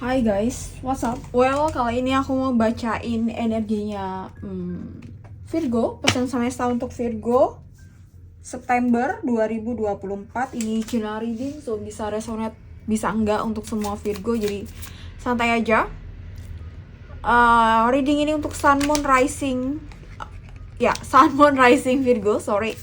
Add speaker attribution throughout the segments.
Speaker 1: Hai guys, what's up? Well, kali ini aku mau bacain energinya Virgo, pesan semesta untuk Virgo September 2024. Ini general reading, so bisa resonate, bisa enggak untuk semua Virgo, jadi santai aja. Reading ini untuk Sun, Moon, Rising. Sun, Moon, Rising Virgo, sorry.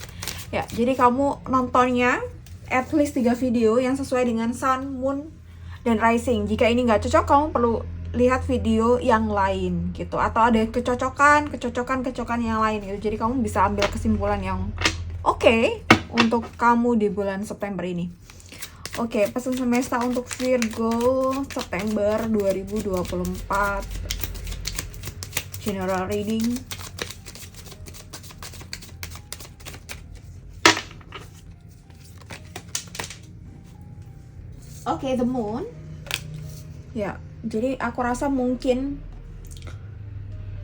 Speaker 1: Ya, jadi kamu nontonnya at least 3 video yang sesuai dengan Sun, Moon, dan Rising. Jika ini nggak cocok, kamu perlu lihat video yang lain gitu. Atau ada kecocokan yang lain gitu. Jadi kamu bisa ambil kesimpulan yang oke untuk kamu di bulan September ini. Oke, pesan semesta untuk Virgo September 2024. General reading. Oke, the moon. Ya, jadi aku rasa mungkin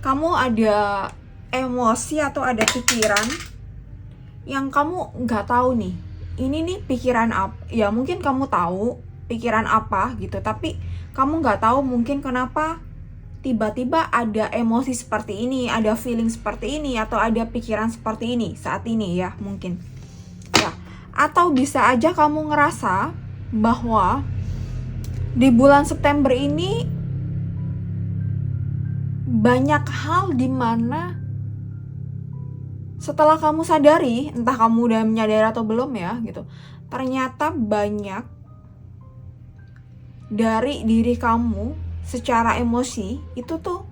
Speaker 1: kamu ada emosi atau ada pikiran yang kamu nggak tahu nih. Ini nih pikiran apa? Ya mungkin kamu tahu pikiran apa gitu, tapi kamu nggak tahu mungkin kenapa tiba-tiba ada emosi seperti ini, ada feeling seperti ini, atau ada pikiran seperti ini saat ini ya mungkin. Ya, atau bisa aja kamu ngerasa bahwa di bulan September ini banyak hal di mana setelah kamu sadari, entah kamu udah menyadari atau belum ya gitu, ternyata banyak dari diri kamu secara emosi itu tuh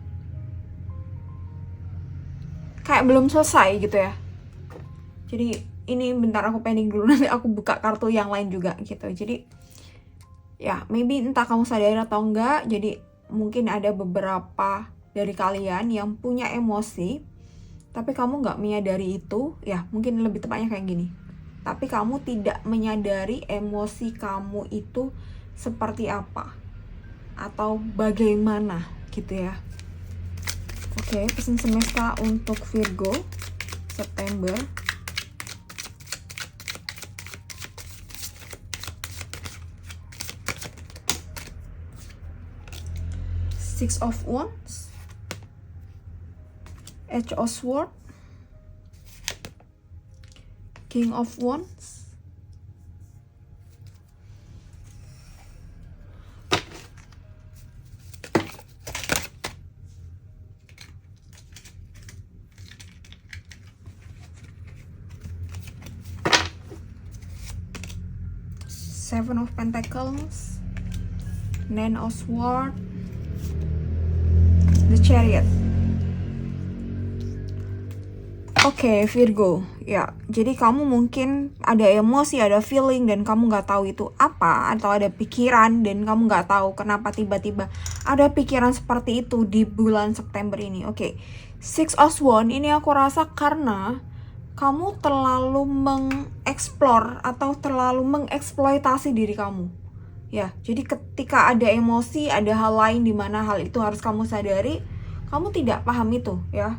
Speaker 1: kayak belum selesai gitu ya. Jadi ini bentar aku pending dulu, nanti aku buka kartu yang lain juga gitu. Jadi ya maybe entah kamu sadar atau enggak, jadi mungkin ada beberapa dari kalian yang punya emosi tapi kamu nggak menyadari itu. Ya mungkin lebih tepatnya kayak gini, tapi kamu tidak menyadari emosi kamu itu seperti apa atau bagaimana gitu ya. Oke, pesan semesta untuk Virgo September. Six of Wands, Edge of Swords, King of Wands, Seven of Pentacles, Nine of Swords, The Chariot. Oke, Virgo. Ya, jadi kamu mungkin ada emosi, ada feeling, dan kamu nggak tahu itu apa, atau ada pikiran dan kamu nggak tahu kenapa tiba-tiba ada pikiran seperti itu di bulan September ini. Oke, Six of Wands ini aku rasa karena kamu terlalu mengeksplor atau terlalu mengeksploitasi diri kamu. Ya, jadi ketika ada emosi, ada hal lain di mana hal itu harus kamu sadari, kamu tidak paham itu ya.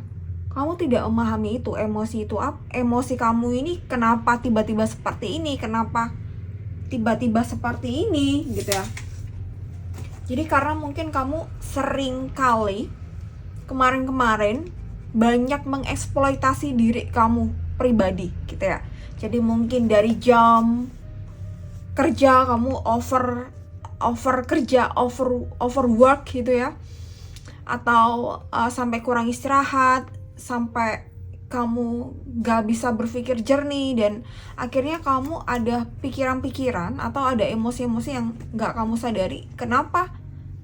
Speaker 1: Kamu tidak memahami itu, emosi itu apa? Emosi kamu ini kenapa tiba-tiba seperti ini? Kenapa tiba-tiba seperti ini gitu ya. Jadi karena mungkin kamu sering kali kemarin-kemarin banyak mengeksploitasi diri kamu pribadi gitu ya. Jadi mungkin dari jam kerja kamu overwork gitu ya, atau sampai kurang istirahat, sampai kamu gak bisa berpikir jernih, dan akhirnya kamu ada pikiran-pikiran atau ada emosi-emosi yang gak kamu sadari. Kenapa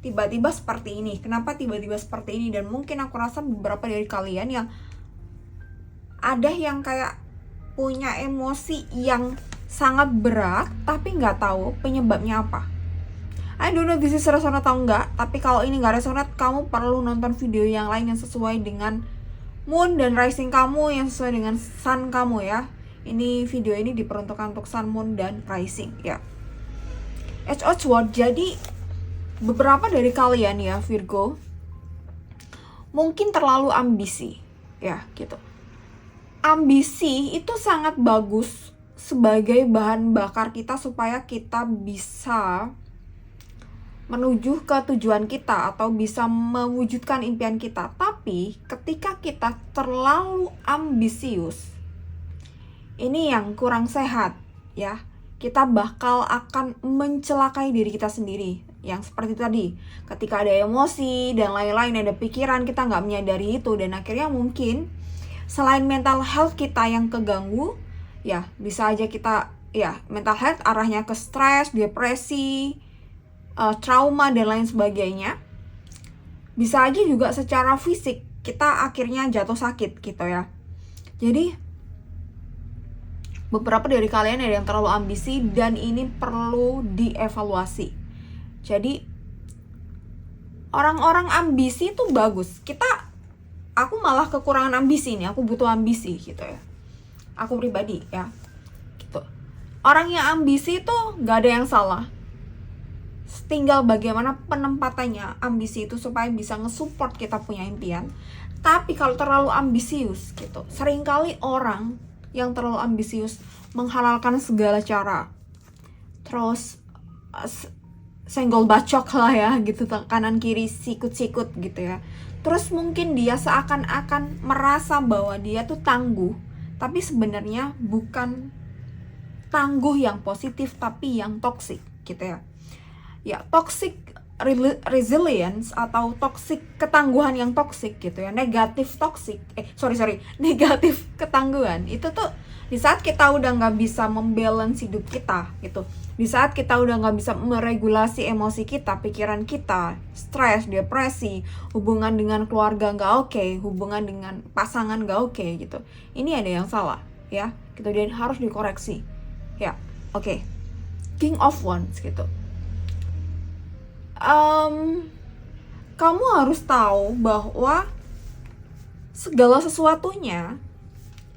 Speaker 1: tiba-tiba seperti ini? Kenapa tiba-tiba seperti ini? Dan mungkin aku rasa beberapa dari kalian yang ada yang kayak punya emosi yang sangat berat tapi nggak tahu penyebabnya apa. I don't know this is resonate atau enggak, tapi kalau ini nggak resonate, kamu perlu nonton video yang lain yang sesuai dengan Moon dan Rising kamu, yang sesuai dengan Sun kamu ya. Ini video ini diperuntukkan untuk Sun, Moon, dan Rising ya. Edge of Swords, jadi beberapa dari kalian ya Virgo mungkin terlalu ambisi ya gitu. Ambisi itu sangat bagus sebagai bahan bakar kita supaya kita bisa menuju ke tujuan kita atau bisa mewujudkan impian kita. Tapi ketika kita terlalu ambisius, ini yang kurang sehat ya. Kita bakal akan mencelakai diri kita sendiri. Yang seperti tadi, ketika ada emosi dan lain-lain, ada pikiran, kita nggak menyadari itu, dan akhirnya mungkin selain mental health kita yang keganggu, ya bisa aja kita, ya mental health arahnya ke stres, depresi, trauma dan lain sebagainya. Bisa aja juga secara fisik kita akhirnya jatuh sakit gitu ya. Jadi beberapa dari kalian ada yang terlalu ambisi, dan ini perlu dievaluasi. Jadi orang-orang ambisi itu bagus. Aku malah kekurangan ambisi nih, aku butuh ambisi gitu ya. Aku pribadi ya. Gitu. Orang yang ambisi itu gak ada yang salah. Tinggal bagaimana penempatannya ambisi itu supaya bisa nge-support kita punya impian. Tapi kalau terlalu ambisius gitu, seringkali orang yang terlalu ambisius menghalalkan segala cara. Terus senggol bacok lah ya gitu, kanan kiri sikut-sikut gitu ya. Terus mungkin dia seakan-akan merasa bahwa dia tuh tangguh, tapi sebenarnya bukan tangguh yang positif, tapi yang toksik gitu ya. Ya, toxic resilience atau toxic ketangguhan yang toksik gitu ya. Negatif ketangguhan itu tuh di saat kita udah nggak bisa membalance hidup kita gitu, di saat kita udah nggak bisa meregulasi emosi kita, pikiran kita, stres, depresi, hubungan dengan keluarga nggak oke, hubungan dengan pasangan nggak oke gitu, ini ada yang salah ya gitu, dan harus dikoreksi ya. Oke. King of Wands gitu. Kamu harus tahu bahwa segala sesuatunya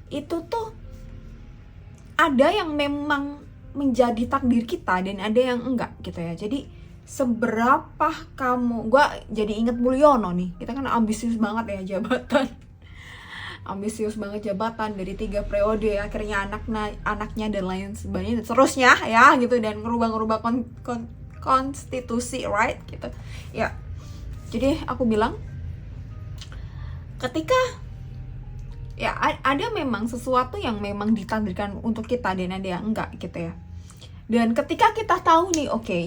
Speaker 1: itu tuh ada yang memang menjadi takdir kita dan ada yang enggak gitu ya. Jadi seberapa kamu, gue jadi inget Mulyono nih, kita kan ambisius banget ya jabatan. Ambisius banget jabatan dari 3 periode, akhirnya anaknya dan lain sebagainya, dan seterusnya ya gitu, dan ngerubah konstitusi, right gitu ya. Jadi aku bilang, ketika ya ada memang sesuatu yang memang ditakdirkan untuk kita dan ada yang enggak gitu ya. Dan ketika kita tahu nih, oke,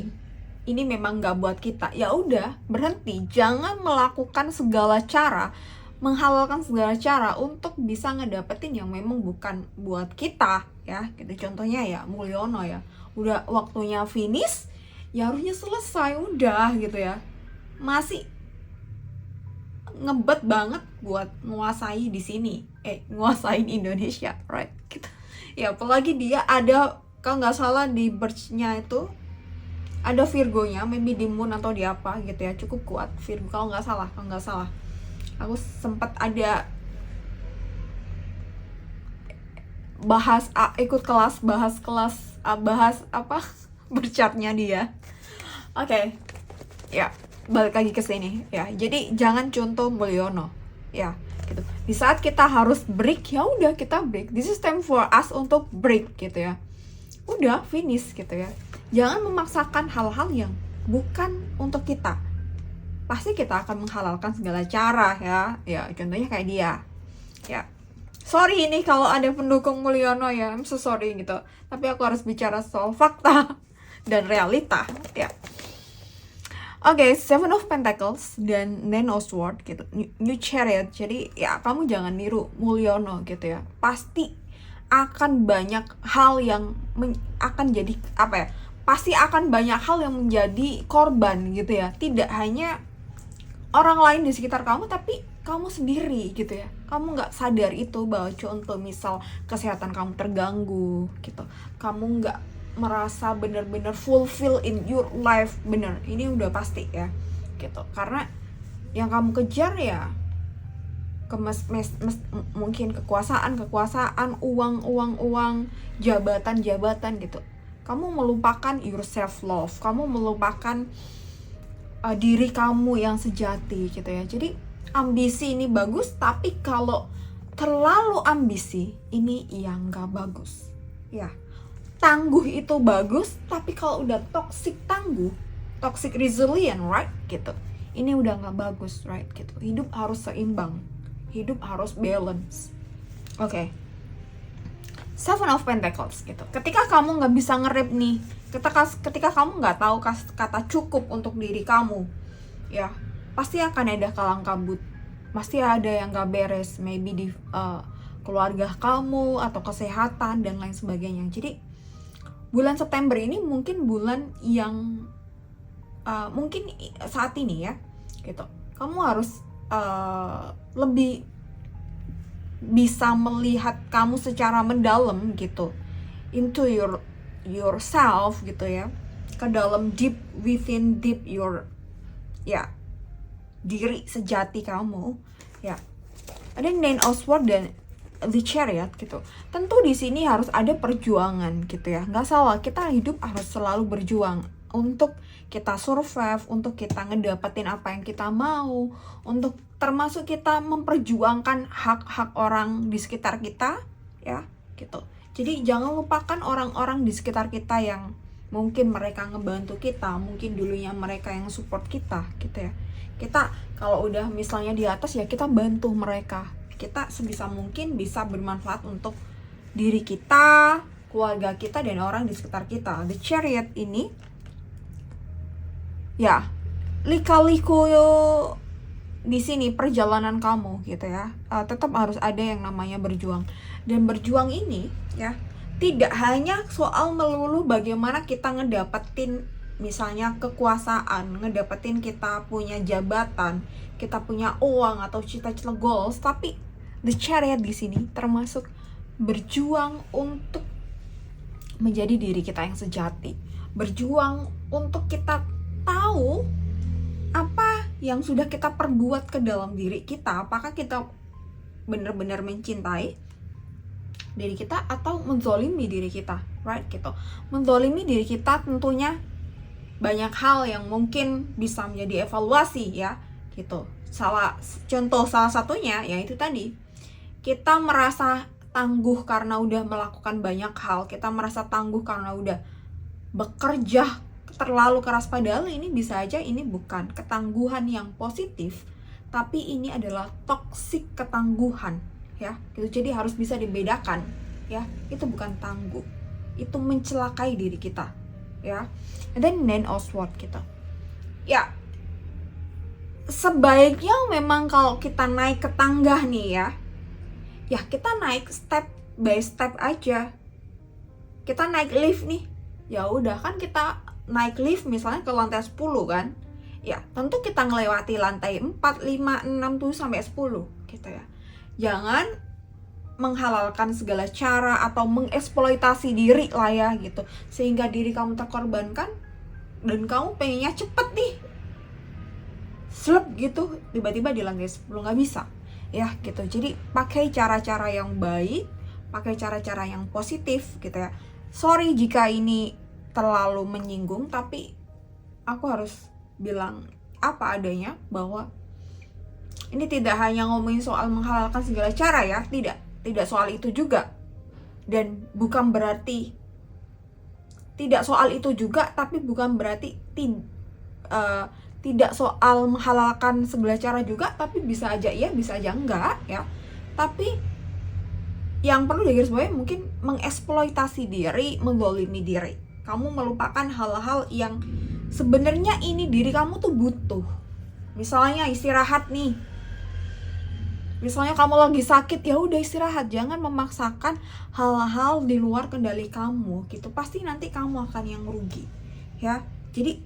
Speaker 1: ini memang nggak buat kita, ya udah berhenti. Jangan melakukan segala cara, menghalalkan segala cara untuk bisa ngedapetin yang memang bukan buat kita ya gitu. Contohnya ya Mulyono ya, udah waktunya finish, ya harusnya selesai udah gitu ya. Masih ngebet banget buat nguasai di sini, nguasain Indonesia, right gitu. Ya apalagi dia ada, kalau nggak salah di birth-nya itu ada Virgo-nya, maybe di moon atau di apa gitu ya, cukup kuat Virgo kalau nggak salah. Aku sempat ada ikut kelas bahas apa bercatnya dia. Oke. Ya, balik lagi ke sini ya. Jadi jangan contoh Mulyono ya gitu. Di saat kita harus break, ya udah kita break. This is time for us untuk break gitu ya. Udah finish gitu ya. Jangan memaksakan hal-hal yang bukan untuk kita. Pasti kita akan menghalalkan segala cara ya. Ya, contohnya kayak dia. Ya. Sorry ini kalau ada pendukung Mulyono ya. I'm so sorry gitu. Tapi aku harus bicara soal fakta dan realita ya. Oke, Seven of Pentacles dan Nine of Swords gitu, New Chariot. Jadi ya kamu jangan niru Mulyono gitu ya. Pasti akan banyak hal yang akan jadi apa ya? Pasti akan banyak hal yang menjadi korban gitu ya. Tidak hanya orang lain di sekitar kamu, tapi kamu sendiri gitu ya. Kamu nggak sadar itu, bahwa contoh misal kesehatan kamu terganggu gitu, kamu nggak merasa benar-benar fulfill in your life, bener, ini udah pasti ya gitu. Karena yang kamu kejar ya mungkin kekuasaan, uang, jabatan gitu. Kamu melupakan your self love, kamu melupakan diri kamu yang sejati gitu ya. Jadi ambisi ini bagus, tapi kalau terlalu ambisi ini yang gak bagus ya. Tangguh itu bagus, tapi kalau udah toksik tangguh, toxic resilient, right? Gitu. Ini udah nggak bagus, right? Gitu. Hidup harus seimbang, hidup harus balance. Oke. Seven of Pentacles gitu. Ketika kamu nggak bisa nge-rip nih, ketika kamu nggak tahu kata cukup untuk diri kamu, ya pasti akan ada kalang kabut, pasti ada yang nggak beres, maybe di keluarga kamu atau kesehatan dan lain sebagainya. Jadi bulan September ini mungkin bulan yang mungkin saat ini ya, gitu. Kamu harus lebih bisa melihat kamu secara mendalam gitu, into yourself gitu ya, ke dalam deep within deep your diri sejati kamu ya. Ada Nine of Swords dan The Chariot gitu. Tentu di sini harus ada perjuangan gitu ya. Nggak salah, kita hidup harus selalu berjuang untuk kita survive, untuk kita ngedapetin apa yang kita mau, untuk termasuk kita memperjuangkan hak-hak orang di sekitar kita ya gitu. Jadi jangan lupakan orang-orang di sekitar kita yang mungkin mereka ngebantu kita, mungkin dulunya mereka yang support kita gitu ya. Kita kalau udah misalnya di atas ya kita bantu mereka. Kita sebisa mungkin bisa bermanfaat untuk diri kita, keluarga kita, dan orang di sekitar kita. The Chariot ini ya lika-liku di sini perjalanan kamu gitu ya. Tetap harus ada yang namanya berjuang. Dan berjuang ini ya tidak hanya soal melulu bagaimana kita ngedapetin misalnya kekuasaan, ngedapetin kita punya jabatan, kita punya uang atau cita-cita goals, tapi The Chariot di sini termasuk berjuang untuk menjadi diri kita yang sejati, berjuang untuk kita tahu apa yang sudah kita perbuat ke dalam diri kita, apakah kita benar-benar mencintai diri kita atau menzolimi diri kita, right gitu. Menzolimi diri kita tentunya banyak hal yang mungkin bisa menjadi evaluasi ya gitu. Salah satunya yaitu tadi, kita merasa tangguh karena udah melakukan banyak hal, kita merasa tangguh karena udah bekerja terlalu keras, padahal ini bisa aja ini bukan ketangguhan yang positif, tapi ini adalah toksik ketangguhan ya gitu. Jadi harus bisa dibedakan ya, itu bukan tangguh, itu mencelakai diri kita ya. And then Nine of Swords gitu ya, sebaiknya memang kalau kita naik ke tangga nih ya kita naik step by step aja. Kita naik lift nih, ya udah kan kita naik lift misalnya ke lantai 10 kan, ya tentu kita ngelewati lantai 4, 5, 6, 7 sampai 10 gitu ya. Jangan menghalalkan segala cara atau mengeksploitasi diri lah ya gitu, sehingga diri kamu terkorbankan dan kamu pengennya cepet nih slep gitu, tiba-tiba di lantai 10, nggak bisa ya gitu. Jadi pakai cara-cara yang baik, pakai cara-cara yang positif gitu ya. Sorry jika ini terlalu menyinggung, tapi aku harus bilang apa adanya, bahwa ini tidak hanya ngomongin soal menghalalkan segala cara ya, tidak soal itu juga. Dan bukan berarti tidak soal itu juga, tapi bukan berarti tidak soal menghalalkan segala cara juga, tapi bisa aja iya, bisa aja enggak ya. Tapi yang perlu digarisbawahi mungkin mengeksploitasi diri, menzalimi diri. Kamu melupakan hal-hal yang sebenarnya ini diri kamu tuh butuh. Misalnya istirahat nih. Misalnya kamu lagi sakit, ya udah istirahat. Jangan memaksakan hal-hal di luar kendali kamu gitu. Pasti nanti kamu akan yang rugi ya. Jadi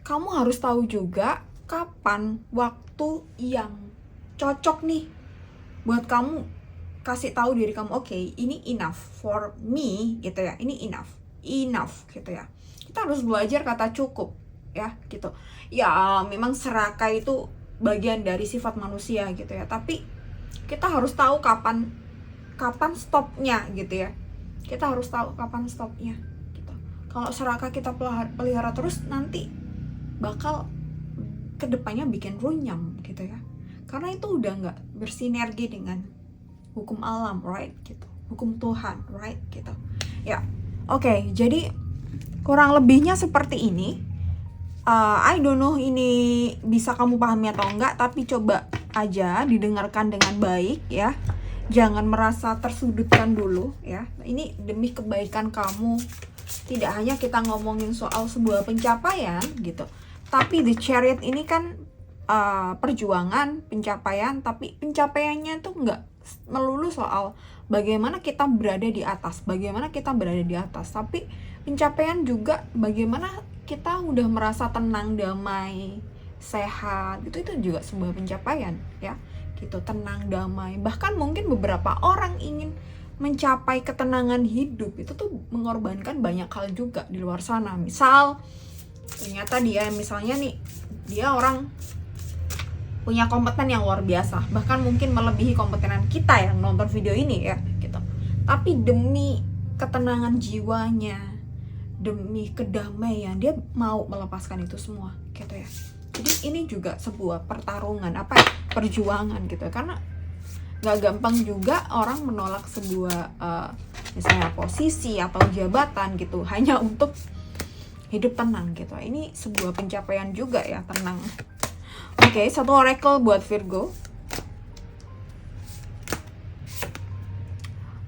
Speaker 1: kamu harus tahu juga kapan waktu yang cocok nih buat kamu kasih tahu diri kamu, oke, ini enough for me gitu ya. Ini enough gitu ya. Kita harus belajar kata cukup ya gitu. Ya memang serakah itu bagian dari sifat manusia gitu ya, tapi kita harus tahu kapan stopnya gitu ya. Kita harus tahu kapan stopnya gitu. Kalau serakah kita pelihara terus, nanti bakal kedepannya bikin runyam gitu ya, karena itu udah nggak bersinergi dengan hukum alam, right gitu, hukum Tuhan, right gitu ya. Oke, jadi kurang lebihnya seperti ini. I don't know ini bisa kamu pahami atau enggak, tapi coba aja didengarkan dengan baik ya. Jangan merasa tersudutkan dulu ya. Ini demi kebaikan kamu. Tidak hanya kita ngomongin soal sebuah pencapaian gitu, tapi The Chariot ini kan perjuangan, pencapaian, tapi pencapaiannya tuh nggak melulu soal bagaimana kita berada di atas, tapi pencapaian juga bagaimana kita udah merasa tenang, damai, sehat, itu juga sebuah pencapaian ya, gitu, tenang, damai. Bahkan mungkin beberapa orang ingin mencapai ketenangan hidup itu tuh mengorbankan banyak hal juga di luar sana. Misal ternyata misalnya nih dia orang punya kompeten yang luar biasa, bahkan mungkin melebihi kompetenan kita yang nonton video ini ya gitu, tapi demi ketenangan jiwanya, demi kedamaian, dia mau melepaskan itu semua gitu ya. Jadi ini juga sebuah pertarungan, perjuangan gitu, karena gak gampang juga orang menolak sebuah misalnya posisi atau jabatan gitu hanya untuk hidup tenang gitu. Ini sebuah pencapaian juga ya, tenang. Oke, satu oracle buat Virgo.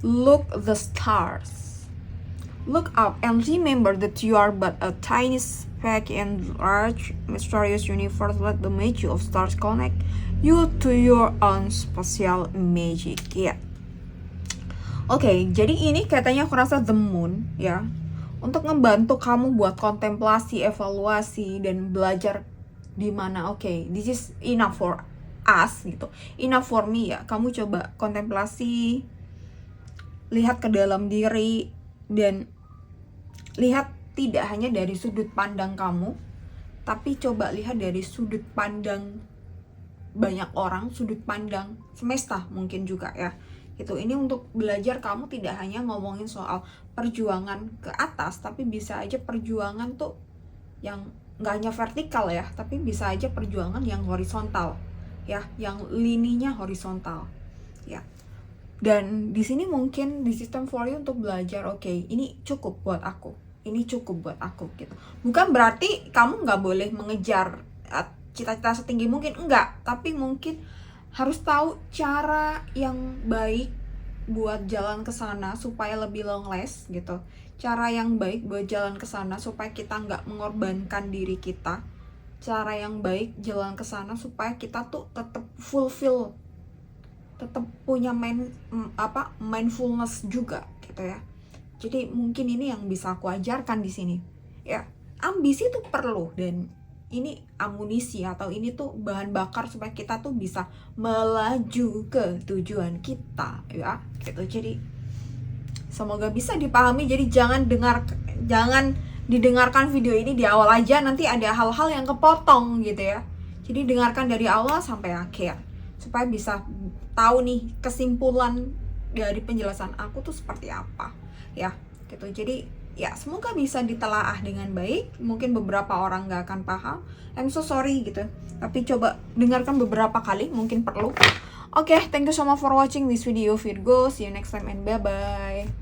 Speaker 1: Look the stars. Look up and remember that you are but a tiny speck in large mysterious universe. Let the magic of stars connect you to your own special magic. Ya. Oke, jadi ini katanya aku rasa the moon ya, untuk ngebantu kamu buat kontemplasi, evaluasi, dan belajar di mana. Oke, this is enough for us gitu, enough for me ya. Kamu coba kontemplasi, lihat ke dalam diri, dan lihat tidak hanya dari sudut pandang kamu, tapi coba lihat dari sudut pandang banyak orang, sudut pandang semesta mungkin juga ya gitu. Ini untuk belajar kamu tidak hanya ngomongin soal perjuangan ke atas, tapi bisa aja perjuangan tuh yang nggak hanya vertikal ya, tapi bisa aja perjuangan yang horizontal ya, yang lininya horizontal ya. Dan di sini mungkin di sistem for you untuk belajar, oke, ini cukup buat aku, ini cukup buat aku gitu. Bukan berarti kamu nggak boleh mengejar cita-cita setinggi mungkin, enggak, tapi mungkin harus tahu cara yang baik buat jalan ke sana supaya lebih long last gitu. Cara yang baik buat jalan ke sana supaya kita nggak mengorbankan diri kita. Cara yang baik jalan ke sana supaya kita tuh tetap fulfill, tetap punya mindfulness juga gitu ya. Jadi mungkin ini yang bisa aku ajarkan di sini ya. Ambisi tuh perlu, dan ini amunisi atau ini tuh bahan bakar supaya kita tuh bisa melaju ke tujuan kita ya gitu. Jadi semoga bisa dipahami. Jadi jangan didengarkan video ini di awal aja, nanti ada hal-hal yang kepotong gitu ya. Jadi dengarkan dari awal sampai akhir supaya bisa tahu nih kesimpulan dari penjelasan aku tuh seperti apa ya gitu. Jadi ya semoga bisa ditelaah dengan baik. Mungkin beberapa orang gak akan paham, I'm so sorry gitu, tapi coba dengarkan beberapa kali, mungkin perlu. Oke, thank you so much for watching this video Virgo. See you next time and bye bye.